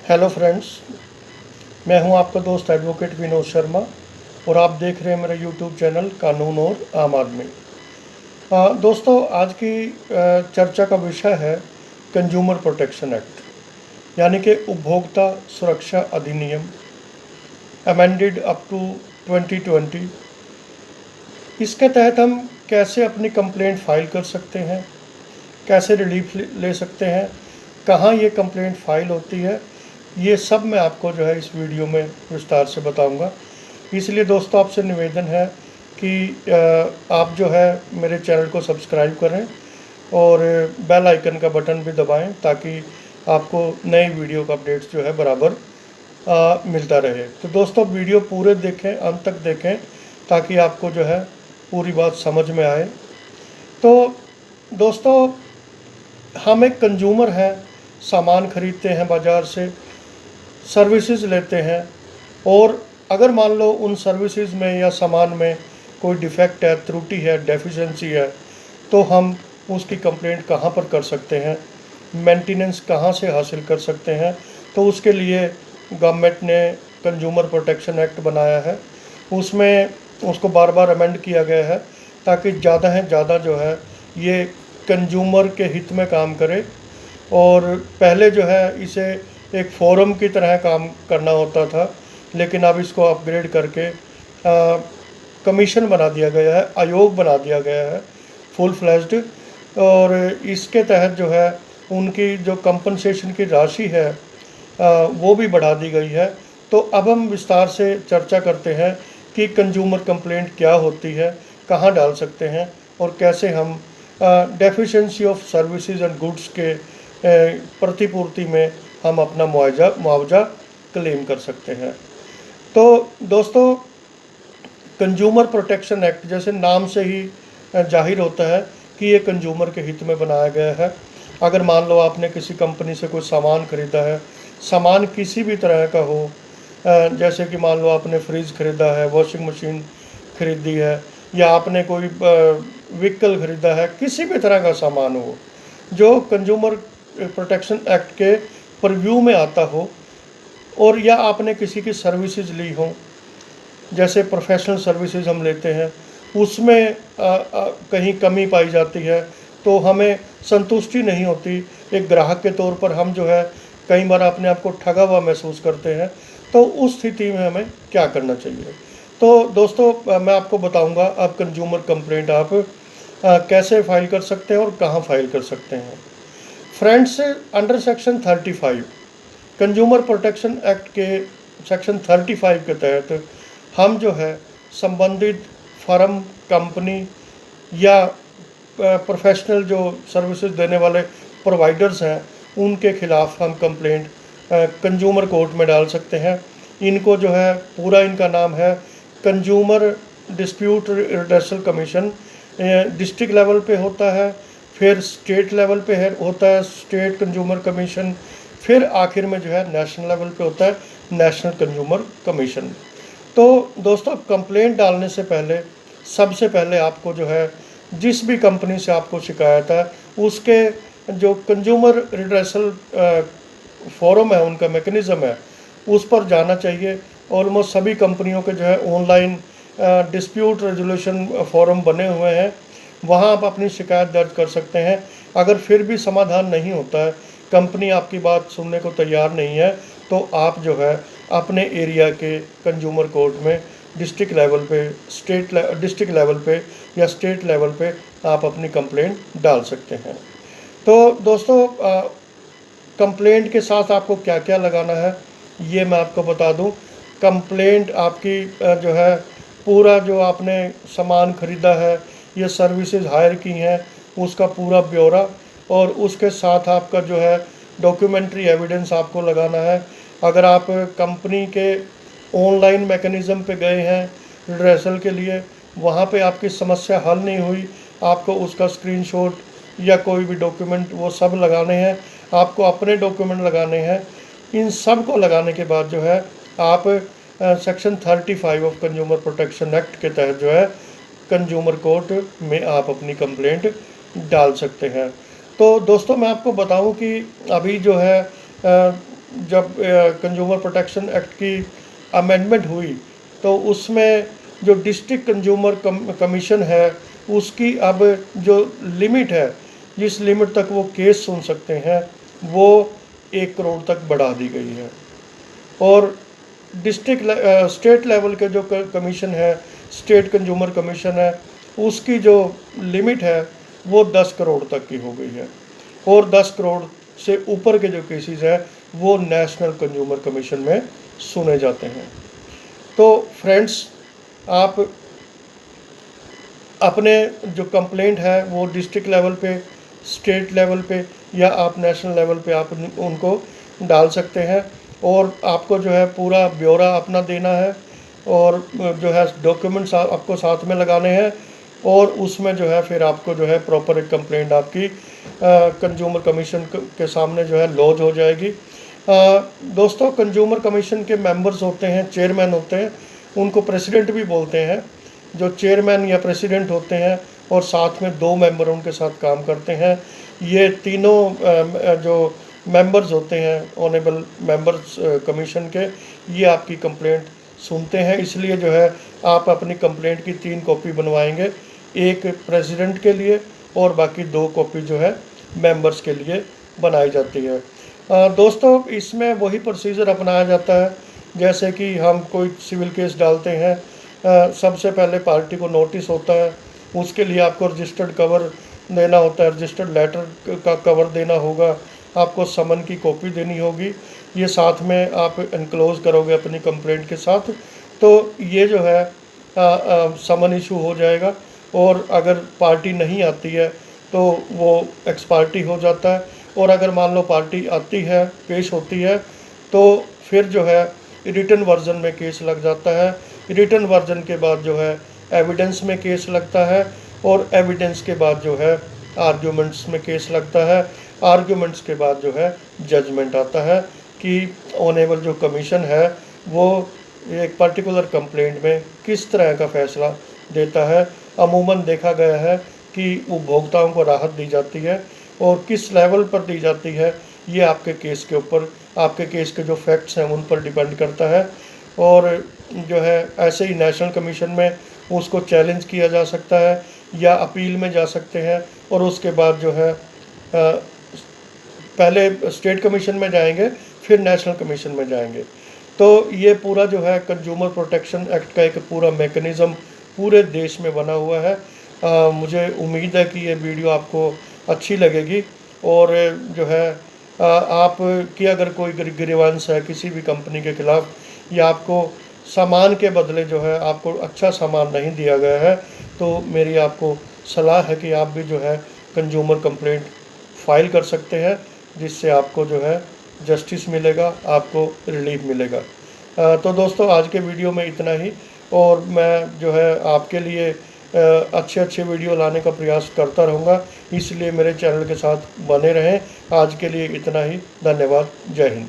Hello friends, मैं हूं आपका दोस्त एडवोकेट विनोद शर्मा और आप देख रहे हैं मेरा यूट्यूब चैनल कानून और आम आदमी। दोस्तों, आज की चर्चा का विषय है कंज्यूमर प्रोटेक्शन एक्ट, यानी कि उपभोक्ता सुरक्षा अधिनियम अमेंडेड अप टू 2020। इसके तहत हम कैसे अपनी कंप्लेंट फाइल कर सकते हैं, कैसे रिलीफ ले सकते हैं, कहाँ ये कंप्लेंट फाइल होती है, ये सब मैं आपको जो है इस वीडियो में विस्तार से बताऊंगा। इसलिए दोस्तों, आपसे निवेदन है कि आप जो है मेरे चैनल को सब्सक्राइब करें और बेल आइकन का बटन भी दबाएं ताकि आपको नई वीडियो का अपडेट्स जो है बराबर मिलता रहे। तो दोस्तों, वीडियो पूरे देखें, अंत तक देखें ताकि आपको जो है पूरी बात समझ में आए। तो दोस्तों, हम एक कंज्यूमर हैं, सामान खरीदते हैं बाज़ार से, सर्विसेज लेते हैं, और अगर मान लो उन सर्विसेज में या सामान में कोई डिफेक्ट है, त्रुटि है, डेफिशिएंसी है, तो हम उसकी कंप्लेंट कहाँ पर कर सकते हैं, मेंटेनेंस कहाँ से हासिल कर सकते हैं। तो उसके लिए गवर्नमेंट ने कंज्यूमर प्रोटेक्शन एक्ट बनाया है। उसमें उसको बार बार अमेंड किया गया है ताकि ज़्यादा से ज़्यादा जो है ये कंज्यूमर के हित में काम करे। और पहले जो है इसे एक फोरम की तरह काम करना होता था, लेकिन अब इसको अपग्रेड करके कमीशन बना दिया गया है, आयोग बना दिया गया है फुल फ्लैश्ड। और इसके तहत जो है उनकी जो कंपनसेशन की राशि है वो भी बढ़ा दी गई है। तो अब हम विस्तार से चर्चा करते हैं कि कंज्यूमर कंप्लेंट क्या होती है, कहाँ डाल सकते हैं और कैसे हम deficiency of services and goods के प्रतिपूर्ति में हम अपना मुआवजा क्लेम कर सकते हैं। तो दोस्तों, कंज्यूमर प्रोटेक्शन एक्ट जैसे नाम से ही जाहिर होता है कि ये कंज्यूमर के हित में बनाया गया है। अगर मान लो आपने किसी कंपनी से कोई सामान खरीदा है, सामान किसी भी तरह का हो, जैसे कि मान लो आपने फ्रिज खरीदा है, वॉशिंग मशीन खरीदी है, या आपने कोई व्हीकल खरीदा है, किसी भी तरह का सामान हो जो कंज्यूमर प्रोटेक्शन एक्ट के परव्यू में आता हो, और या आपने किसी की सर्विसेज ली हो, जैसे प्रोफेशनल सर्विसेज हम लेते हैं, उसमें कहीं कमी पाई जाती है तो हमें संतुष्टि नहीं होती। एक ग्राहक के तौर पर हम जो है कई बार अपने आप को ठगा हुआ महसूस करते हैं। तो उस स्थिति में हमें क्या करना चाहिए? तो दोस्तों, मैं आपको बताऊंगा अब कंज्यूमर कंप्लेंट आप कैसे फाइल कर सकते हैं और कहाँ फाइल कर सकते हैं। Friends, under section 35 consumer protection act के सेक्शन 35 के तहत हम जो है संबंधित फर्म, कंपनी या प्रोफेशनल जो सर्विसेज देने वाले प्रोवाइडर्स हैं, उनके खिलाफ हम कंप्लेंट कंज्यूमर कोर्ट में डाल सकते हैं। इनको जो है पूरा इनका नाम है consumer dispute redressal commission. District level पे होता है, फिर स्टेट लेवल पे होता है स्टेट कंज्यूमर कमीशन, फिर आखिर में जो है नेशनल लेवल पे होता है नेशनल कंज्यूमर कमीशन। तो दोस्तों, कंप्लेंट डालने से पहले सबसे पहले आपको जो है जिस भी कंपनी से आपको शिकायत है उसके जो कंज्यूमर रिड्रेसल फोरम है, उनका मैकेनिज़्म है, उस पर जाना चाहिए। ऑलमोस्ट सभी कंपनियों के जो है ऑनलाइन डिस्प्यूट रेजोल्यूशन फोरम बने हुए हैं, वहाँ आप अपनी शिकायत दर्ज कर सकते हैं। अगर फिर भी समाधान नहीं होता है, कंपनी आपकी बात सुनने को तैयार नहीं है, तो आप जो है अपने एरिया के कंज्यूमर कोर्ट में डिस्ट्रिक्ट लेवल पे, डिस्ट्रिक्ट लेवल पे या स्टेट लेवल पे आप अपनी कंप्लेंट डाल सकते हैं। तो दोस्तों, कंप्लेंट के साथ आपको क्या क्या लगाना है ये मैं आपको बता दूं। कंप्लेंट आपकी जो है पूरा जो आपने सामान ख़रीदा है, ये सर्विसेज हायर की हैं, उसका पूरा ब्यौरा, और उसके साथ आपका जो है डॉक्यूमेंट्री एविडेंस आपको लगाना है। अगर आप कंपनी के ऑनलाइन मैकेनिज़्म पे गए हैं रिड्रेसल के लिए, वहाँ पे आपकी समस्या हल नहीं हुई, आपको उसका स्क्रीनशॉट या कोई भी डॉक्यूमेंट वो सब लगाने हैं, आपको अपने डॉक्यूमेंट लगाने हैं। इन सब को लगाने के बाद जो है आप section 35 of consumer protection act के तहत जो है कंज्यूमर कोर्ट में आप अपनी कंप्लेंट डाल सकते हैं। तो दोस्तों, मैं आपको बताऊं कि अभी जो है जब कंज्यूमर प्रोटेक्शन एक्ट की अमेंडमेंट हुई तो उसमें जो डिस्ट्रिक्ट कंज्यूमर कमीशन है उसकी अब जो लिमिट है, जिस लिमिट तक वो केस सुन सकते हैं, वो 1 करोड़ तक बढ़ा दी गई है। और स्टेट लेवल के जो कमीशन है, स्टेट कंज्यूमर कमीशन है, उसकी जो लिमिट है वो 10 करोड़ तक की हो गई है। और 10 करोड़ से ऊपर के जो केसेस हैं वो नेशनल कंज्यूमर कमीशन में सुने जाते हैं। तो फ्रेंड्स, आप अपने जो कंप्लेंट है वो डिस्ट्रिक्ट लेवल पे, स्टेट लेवल पे या आप नेशनल लेवल पे आप उनको डाल सकते हैं। और आपको जो है पूरा ब्यौरा अपना देना है और जो है डॉक्यूमेंट्स आपको साथ में लगाने हैं। और उसमें जो है फिर आपको जो है प्रॉपर एक कंप्लेंट आपकी कंज्यूमर कमीशन के सामने जो है लॉज हो जाएगी। दोस्तों, कंज्यूमर कमीशन के मेंबर्स होते हैं, चेयरमैन होते हैं, उनको प्रेसिडेंट भी बोलते हैं। जो चेयरमैन या प्रेसिडेंट होते हैं और साथ में 2 मेंबर उनके साथ काम करते हैं, ये तीनों जो मेंबर्स होते हैं, ऑनरेबल मेंबर्स कमीशन के, ये आपकी कंप्लेंट सुनते हैं। इसलिए जो है आप अपनी कंप्लेंट की 3 कॉपी बनवाएंगे, एक प्रेसिडेंट के लिए और बाकी 2 कॉपी जो है मेंबर्स के लिए बनाई जाती है। दोस्तों, इसमें वही प्रोसीजर अपनाया जाता है जैसे कि हम कोई सिविल केस डालते हैं। सबसे पहले पार्टी को नोटिस होता है, उसके लिए आपको रजिस्टर्ड कवर देना होता है, रजिस्टर्ड लेटर का कवर देना होगा, आपको समन की कॉपी देनी होगी, ये साथ में आप एनक्लोज करोगे अपनी कंप्लेंट के साथ, तो ये जो है समन इशू हो जाएगा। और अगर पार्टी नहीं आती है तो वो एक्स पार्टी हो जाता है। और अगर मान लो पार्टी आती है, पेश होती है, तो फिर जो है रिटन वर्जन में केस लग जाता है। रिटन वर्जन के बाद जो है एविडेंस में केस लगता है और एविडेंस के बाद जो है आर्ग्यूमेंट्स में केस लगता है। आर्ग्यूमेंट्स के बाद जो है जजमेंट आता है कि ऑनरेबल जो कमीशन है वो एक पर्टिकुलर कंप्लेंट में किस तरह का फैसला देता है। अमूमन देखा गया है कि उपभोक्ताओं को राहत दी जाती है और किस लेवल पर दी जाती है ये आपके केस के ऊपर, आपके केस के जो फैक्ट्स हैं उन पर डिपेंड करता है। और जो है ऐसे ही नेशनल कमीशन में उसको चैलेंज किया जा सकता है या अपील में जा सकते हैं। और उसके बाद जो है पहले स्टेट कमीशन में जाएंगे, फिर नेशनल कमीशन में जाएंगे। तो ये पूरा जो है कंज्यूमर प्रोटेक्शन एक्ट का एक पूरा मेकनिज़म पूरे देश में बना हुआ है। मुझे उम्मीद है कि ये वीडियो आपको अच्छी लगेगी। और जो है आपकी अगर कोई ग्रीवांस है किसी भी कंपनी के ख़िलाफ़ या आपको सामान के बदले जो है आपको अच्छा सामान नहीं दिया गया है, तो मेरी आपको सलाह है कि आप भी जो है कंज्यूमर कंप्लेंट फाइल कर सकते हैं, जिससे आपको जो है जस्टिस मिलेगा, आपको रिलीफ मिलेगा। तो दोस्तों, आज के वीडियो में इतना ही। और मैं जो है आपके लिए अच्छे अच्छे वीडियो लाने का प्रयास करता रहूँगा, इसलिए मेरे चैनल के साथ बने रहें। आज के लिए इतना ही। धन्यवाद। जय हिंद।